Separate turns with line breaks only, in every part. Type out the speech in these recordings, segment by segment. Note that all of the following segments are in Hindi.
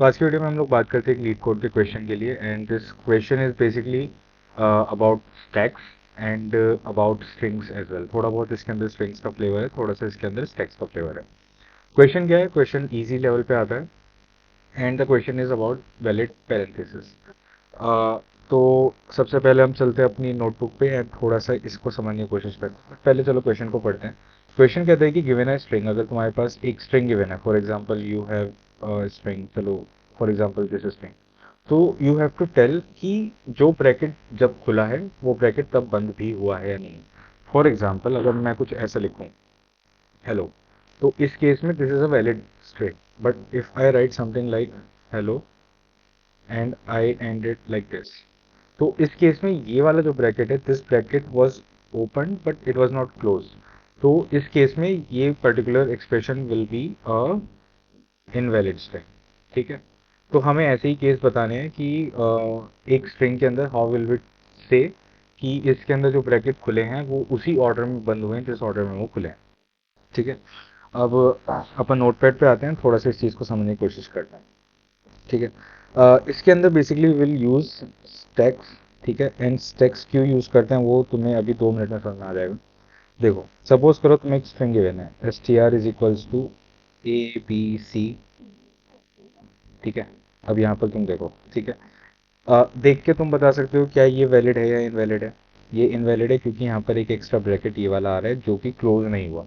तो आज की वीडियो में हम लोग बात करते हैं एक लीड कोड के क्वेश्चन के लिए, and this question is basically about stacks and about strings as well. थोड़ा बहुत इसके अंदर स्ट्रिंग्स का फ्लेवर है, थोड़ा सा इसके अंदर स्टैक्स का फ्लेवर है। क्वेश्चन क्या है? क्वेश्चन इजी लेवल पे आता है and the question is about valid parenthesis. तो सबसे पहले हम चलते हैं अपनी नोटबुक पे एंड थोड़ा सा इसको समझने की कोशिश करते हैं। पहले चलो क्वेश्चन को पढ़ते हैं। क्वेश्चन कहता है कि गिवन है स्ट्रिंग, अगर तुम्हारे पास एक स्ट्रिंग गिवन है, for example you have string, चलो फॉर एग्जांपल दिस स्ट्रिंग, तो यू हैव टू टेल कि जो ब्रैकेट जब खुला है वो ब्रैकेट तब बंद भी हुआ है या नहीं। फॉर एग्जांपल अगर मैं कुछ ऐसा लिखूं, हेलो, तो इस केस में this is a valid string, but if I right something like hello and I and it like this, तो इस केस में ये वाला जो ब्रैकेट है, this bracket was open but it was not close, तो इस केस में ये particular expression will be a invalid string. ठीक है, तो हमें ऐसे ही केस बताने हैं कि एक स्ट्रिंग के अंदर हाउ विल वी से कि इसके अंदर जो ब्रैकेट खुले हैं वो उसी ऑर्डर में बंद हुए हैं जिस ऑर्डर में वो खुले हैं। ठीक है, अब अपन नोटपैड पे आते हैं, थोड़ा सा इस चीज़ को समझने की कोशिश करते हैं। ठीक है, इसके अंदर बेसिकली विल यूज स्टैक्स। ठीक है, एंड स्टैक्स क्यों यूज करते हैं वो तुम्हें अभी 2 मिनट में समझ में आ जाएगा। देखो, सपोज करो तुम्हें एक स्ट्रिंग गिवन है, S T R is equals to ABC। ठीक है, अब यहाँ पर तुम देखो। ठीक है, देख के तुम बता सकते हो क्या ये वैलिड है या इनवैलिड है। ये इनवैलिड है क्योंकि यहाँ पर एक एक्स्ट्रा ब्रैकेट ये वाला आ रहा है जो कि क्लोज नहीं हुआ,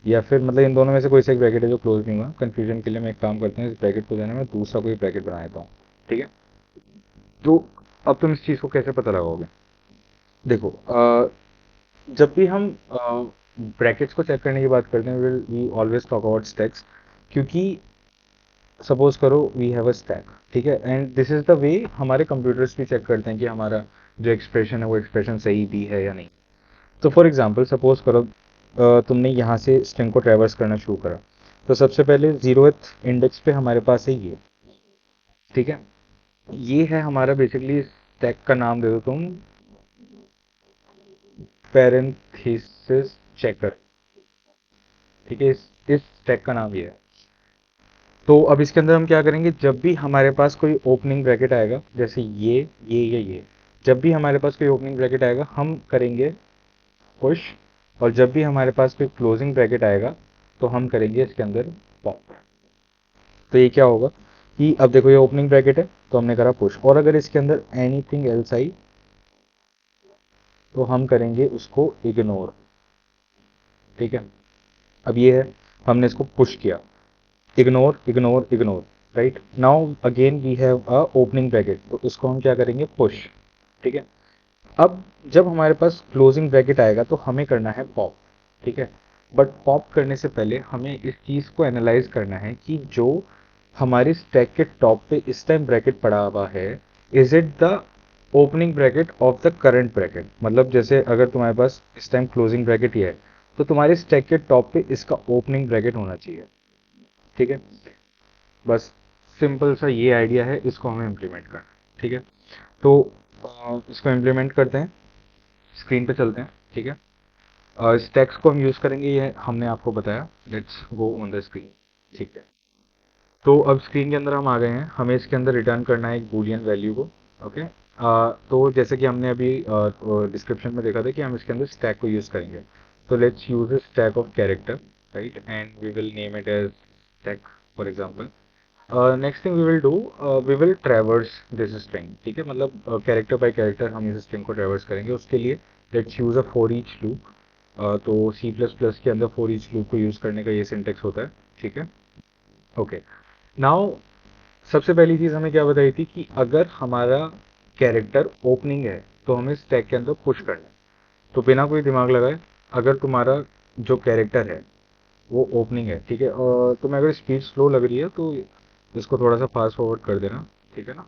या फिर मतलब इन दोनों में से कोई सा एक ब्रैकेट है जो क्लोज नहीं हुआ। कंफ्यूजन के लिए मैं एक काम करता हूँ, इस ब्रैकेट को देने में दूसरा कोई ब्रैकेट बना देता हूँ। ठीक है, तो अब तुम इस चीज़ को कैसे पता लगाओगे? देखो, जब भी हम ब्रैकेट्स को चेक करने की बात करते हैं, will we always talk about stacks, क्योंकि सपोज करो वी हैव अ स्टैक। ठीक है, and this is the way हमारे कंप्यूटर्स भी चेक करते हैं कि हमारा जो एक्सप्रेशन है वो एक्सप्रेशन सही भी है या नहीं। तो फॉर एग्जांपल सपोज करो तुमने यहाँ से स्ट्रिंग को ट्रैवर्स करना शुरू करा, तो सबसे पहले 0th इंडेक्स पे हमारे पास है ये। ठीक है, ये है हमारा बेसिकली स्टैक का नाम दे दो तुम पैरेंथेसिस चेकर। ठीक है, इस स्टैक का नाम ये है। तो अब इसके अंदर हम क्या करेंगे, जब भी हमारे पास कोई ओपनिंग ब्रैकेट आएगा, जैसे ये, जब भी हमारे पास कोई ओपनिंग ब्रैकेट आएगा हम करेंगे पुश, और जब भी हमारे पास कोई क्लोजिंग ब्रैकेट आएगा तो हम करेंगे इसके अंदर पॉप। तो ये क्या होगा कि अब देखो ये ओपनिंग ब्रैकेट है तो हमने करा पुश, और अगर इसके अंदर एनीथिंग एल्स आई तो हम करेंगे उसको इग्नोर। ठीक है, अब ये है, हमने इसको पुश किया, ignore ignore ignore, right. Now again we have a opening bracket, तो इसको हम क्या करेंगे, पुश। ठीक है, अब जब हमारे पास क्लोजिंग ब्रैकेट आएगा तो हमें करना है पॉप। ठीक है, बट पॉप करने से पहले हमें इस चीज को एनालाइज करना है कि जो हमारी स्टैक के टॉप पे इस टाइम ब्रैकेट पड़ा हुआ है, is it the opening bracket of the current bracket. मतलब जैसे अगर तुम्हारे पास इस टाइम क्लोजिंग ब्रैकेट ही है तो तुम्हारे स्टैक के टॉप पे इसका ओपनिंग ब्रैकेट होना चाहिए। ठीक है, बस सिंपल सा ये आइडिया है, इसको हमें इम्प्लीमेंट करना है। ठीक है, तो इसको इम्प्लीमेंट करते हैं, स्क्रीन पे चलते हैं। ठीक है, स्टैक्स को हम यूज़ करेंगे, ये हमने आपको बताया। Let's go on the screen. ठीक है, तो अब स्क्रीन के अंदर हम आ गए हैं, हमें इसके अंदर रिटर्न करना है एक बूलियन वैल्यू को। ओके, तो जैसे कि हमने अभी डिस्क्रिप्शन में देखा था कि हम इसके अंदर स्टैक को यूज़ करेंगे, तो let's use a stack of character, right, and we will name it as stack for example. Next thing we will do, we will traverse this string. ठीक है, मतलब कैरेक्टर बाय कैरेक्टर हम इस स्ट्रिंग को ट्रैवर्स करेंगे। उसके लिए let's use a for each loop. तो सी प्लस प्लस के अंदर फॉर ईच लूप को यूज करने का ये सिंटेक्स होता है। ठीक है, ओके। नाउ सबसे पहली चीज हमें क्या बताई थी कि अगर हमारा कैरेक्टर ओपनिंग है तो हमें स्टैक के अंदर पुश करना है। तो बिना कोई दिमाग लगाए, अगर तुम्हारा जो कैरेक्टर है वो ओपनिंग है, ठीक है, और तुम्हें अगर स्पीड स्लो लग रही है तो इसको थोड़ा सा फास्ट फॉरवर्ड कर देना। ठीक है ना,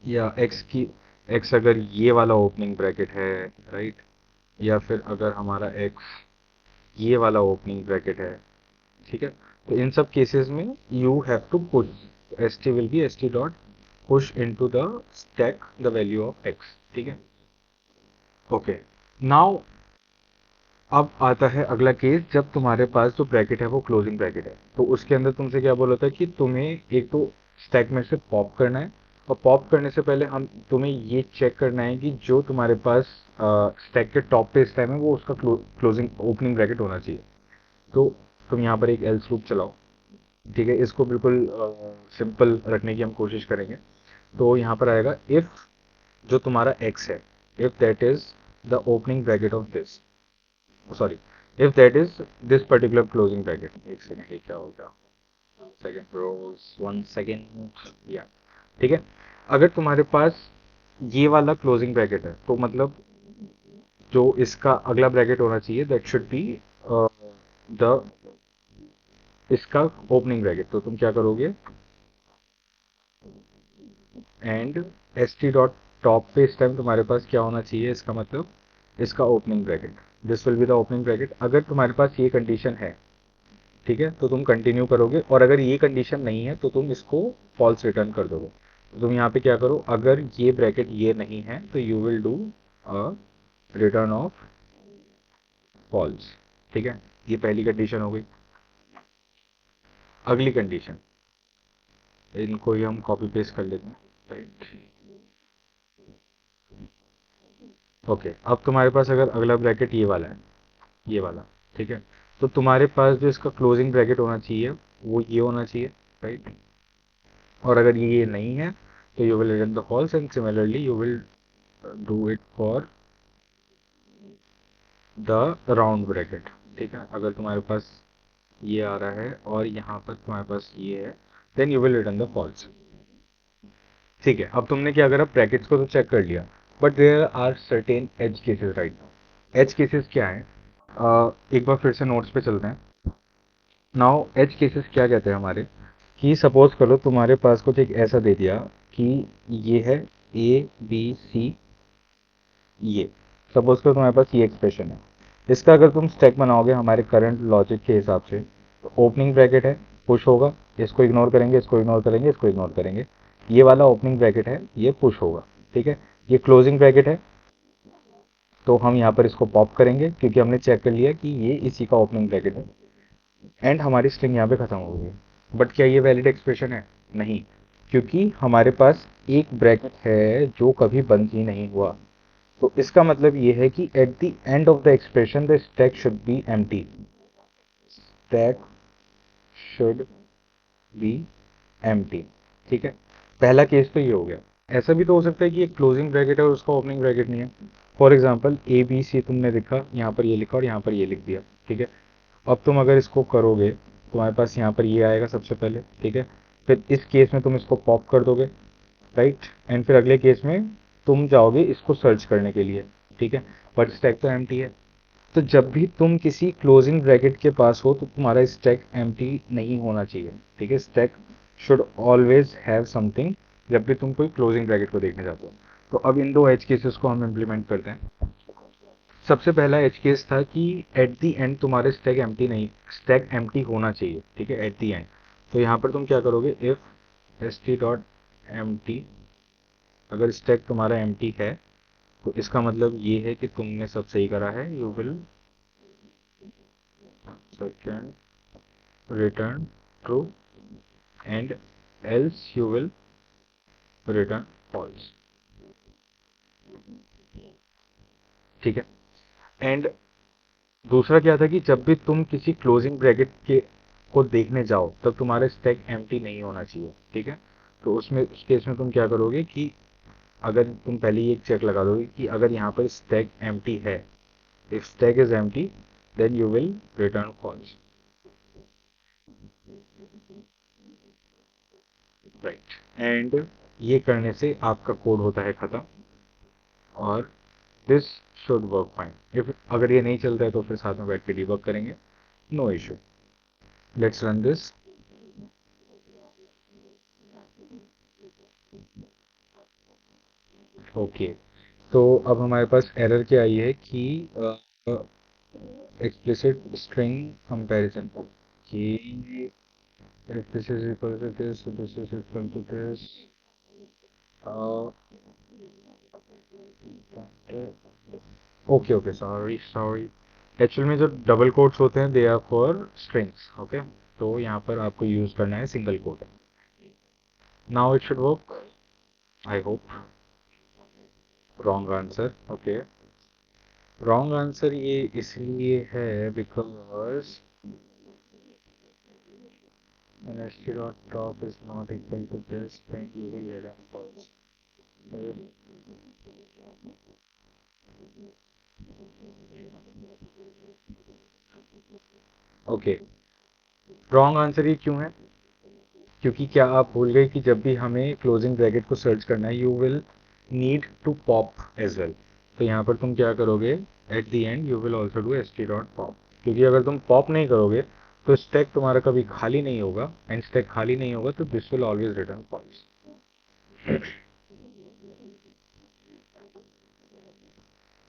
या एक्स अगर ये वाला ओपनिंग ब्रैकेट है, राइट, या फिर अगर हमारा एक्स ये वाला ओपनिंग ब्रैकेट है। ठीक है, तो इन सब केसेस में you have to push, S T will be S T dot push into the stack the value of X. ठीक है, ओके। नाउ अब आता है अगला केस, जब तुम्हारे पास जो ब्रैकेट है वो क्लोजिंग ब्रैकेट है, तो उसके अंदर तुमसे क्या बोला था कि तुम्हें एक तो स्टैक में से पॉप करना है, और पॉप करने से पहले हम तुम्हें ये चेक करना है कि जो तुम्हारे पास स्टैक के टॉप पे इस टाइम है वो उसका क्लोजिंग ओपनिंग ब्रैकेट होना चाहिए। तो तुम यहाँ पर एक एल्स लूप चलाओ, ठीक है। इसको बिल्कुल सिंपल रखने की हम कोशिश करेंगे। तो यहाँ पर आएगा इफ जो तुम्हारा x है, if that is the opening bracket of this, sorry, if that is this particular closing bracket. एक सेकेंड, ये क्या हो गया, सेकेंड ब्रोस, 1 सेकेंड, या ठीक है। अगर तुम्हारे पास ये वाला क्लोजिंग ब्रैकेट है तो मतलब जो इसका अगला ब्रैकेट होना चाहिए दैट शुड बी द इसका ओपनिंग ब्रैकेट। तो तुम क्या करोगे, and S T dot top पे इस टाइम तुम्हारे पास क्या होना चाहिए, इसका मतलब इसका opening bracket, this will be the opening bracket. अगर तुम्हारे पास ये कंडीशन है, ठीक है, तो तुम कंटिन्यू करोगे, और अगर ये कंडीशन नहीं है तो तुम इसको फॉल्स रिटर्न कर दोगे। तो तुम यहाँ पे क्या करो, अगर ये ब्रैकेट ये नहीं है तो you will do a return of false, ठीक है। ये पहली कंडीशन हो गई। अगली कंडीशन, इनको ही हम कॉपी पेस्ट कर लेते हैं, राइट। ओके, अब तुम्हारे पास अगर अगला ब्रैकेट ये वाला है, ये वाला, ठीक है, तो तुम्हारे पास जो इसका क्लोजिंग ब्रैकेट होना चाहिए वो ये होना चाहिए, राइट। और अगर ये नहीं है तो you will return the false, and similarly you will do it for the round bracket, ठीक है। अगर तुम्हारे पास ये आ रहा है और यहाँ पर तुम्हारे पास ये है, then you will return the false, ठीक है। अब तुमने क्या करा, ब्रैकेट्स को तो चेक कर लिया, but there are certain edge cases right now. Edge cases क्या है, एक बार फिर से नोट्स पे चलते हैं। नाउ एज केसेस क्या कहते हैं हमारे, कि सपोज करो तुम्हारे पास कुछ एक ऐसा दे दिया कि ये है ए बी सी, ये सपोज करो तुम्हारे पास ये एक्सप्रेशन है। इसका अगर तुम स्टैक बनाओगे हमारे करंट लॉजिक के हिसाब से, तो ओपनिंग ब्रैकेट है, पुश होगा, इसको इग्नोर करेंगे, इसको इग्नोर करेंगे, इसको इग्नोर करेंगे, ये वाला ओपनिंग ब्रैकेट है, ये पुश होगा, ठीक है। ये क्लोजिंग ब्रैकेट है, तो हम यहाँ पर इसको पॉप करेंगे क्योंकि हमने चेक कर लिया कि ये इसी का ओपनिंग ब्रैकेट है, एंड हमारी स्ट्रिंग यहाँ पे खत्म हो गई। बट क्या ये वैलिड एक्सप्रेशन है? नहीं, क्योंकि हमारे पास एक ब्रैकेट है जो कभी बंद ही नहीं हुआ। तो इसका मतलब ये है कि eight the end of the expression the stack should be empty, stack should be empty, ठीक है। पहला केस तो ये हो गया। ऐसा भी तो हो सकता है कि एक क्लोजिंग ब्रैकेट है और उसका ओपनिंग ब्रैकेट नहीं है। For example A B C तुमने लिखा, यहाँ पर ये लिखा और यहाँ पर ये लिख दिया, ठीक है। अब तुम अगर इसको करोगे तुम्हारे पास यहाँ पर ये आएगा सबसे पहले, ठीक है। फिर इस केस में तुम इसको पॉप कर दोगे, राइट, एंड फिर अगले केस में तुम जाओगे इसको सर्च करने के लिए, ठीक है। बट स्टैक तो एम्प्टी है। तो जब भी तुम किसी क्लोजिंग ब्रैकेट के पास हो तो तुम्हारा स्टैक एम्प्टी नहीं होना चाहिए, ठीक है। Stack should always have something जब भी तुम कोई क्लोजिंग ब्रैकेट को देखने जाते हो। तो अब इन दो एज केसेस को हम इम्प्लीमेंट करते हैं। सबसे पहला एज केस था कि एट दी एंड तुम्हारे स्टैक एम्प्टी नहीं, स्टैक एम्प्टी होना चाहिए, ठीक है, एट दी एंड। तो यहाँ पर तुम क्या करोगे, if S T dot empty, अगर स्टैक तुम्हारा एम्प्टी है तो इसका मतलब ये है कि तुमने सब सही करा है, you will second return true, and else you will return false, ठीक है। एंड दूसरा क्या था कि जब भी तुम किसी क्लोजिंग ब्रैकेट के को देखने जाओ तब तुम्हारा स्टैक एम्प्टी नहीं होना चाहिए, ठीक है। तो उसमें उस केस में तुम क्या करोगे कि अगर तुम पहले ही एक चेक लगा दोगे कि अगर यहाँ पर स्टैक एम्प्टी है, if stack is empty then you will return false, right. And ये करने से आपका कोड होता है खत्म, और this should work fine. If अगर ये नहीं चलता है तो फिर साथ में बैठ के डिबग करेंगे, no issue. Let's run this. Okay, तो अब हमारे पास एरर क्या आई है कि एक्सप्लिसिट स्ट्रिंग कंपैरिजन, कि if this is equal to this is equal to this, okay okay, sorry sorry, actual में जो डबल कोट्स होते हैं they are for strings, okay. तो यहाँ पर आपको यूज करना है single quote. Now it should work, I hope. Wrong answer. Okay. Wrong answer ये इसलिए है because an asteroid top is not equal to this when you will false. Okay, wrong answer ये क्यों है? क्योंकि क्या आप भूल गए कि जब भी हमें क्लोजिंग ब्रैकेट को सर्च करना है, you will need to pop as well. तो यहाँ पर तुम क्या करोगे, at the end you will also do st dot pop, क्योंकि अगर तुम पॉप नहीं करोगे तो स्टैक तुम्हारा कभी खाली नहीं होगा, एंड स्टैक खाली नहीं होगा तो this will always return false.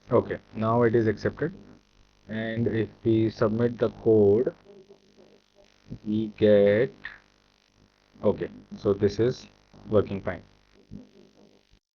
Okay, now it is accepted, and if we submit the code, we get, okay, so this is working fine.